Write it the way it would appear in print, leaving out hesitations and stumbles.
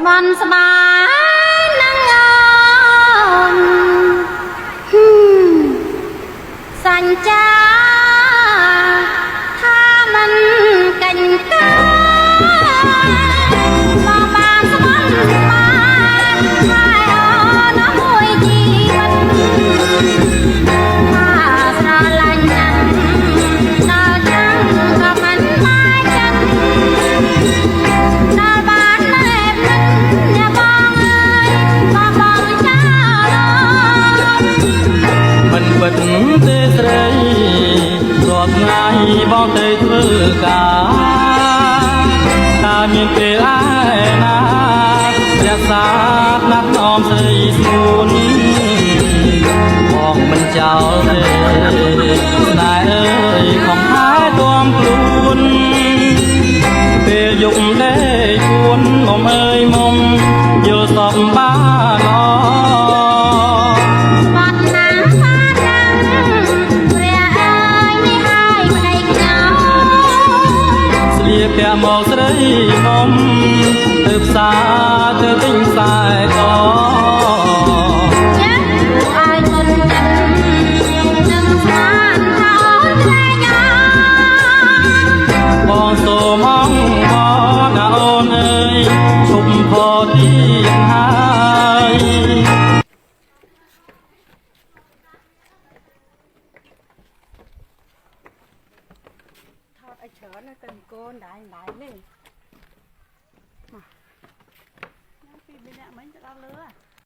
มันสบายนั่งยอมสัญจาถ้ามันกันก้าบางบางสมันมาใครเอาน้ำมวยจีวันถ้าสระลันนั้นดาวจังกับมันมาจังดาวบ้านแม่นั้นอย่าบองเอ้ยบองบองเจ้ามันบិទទេស្រីរាល់ថ្ងៃបងទៅធ្វើការថាមានពេលឯណារក្សាណាត់អមស្រីស្ងួនបងមិនចោលទេស្នេហ៍អើយខំហែទាំខ្លួនពេលយប់ដេកពួនមុំអើយមុំយល់សពបានអពាក់មកស្រីមុំទៅផ្សារទៅទិញខ្សែកចាឲ្យមុនចិត្តនឹងស្មានថាអូនតែញ៉ាបងសូមអង្គណាអូនអើយឈប់ផទីហើយថតឲ្យច្រើនណាស់ទៅកូនដែរនេះមកពីរនាក់មិញទៅដល់លើ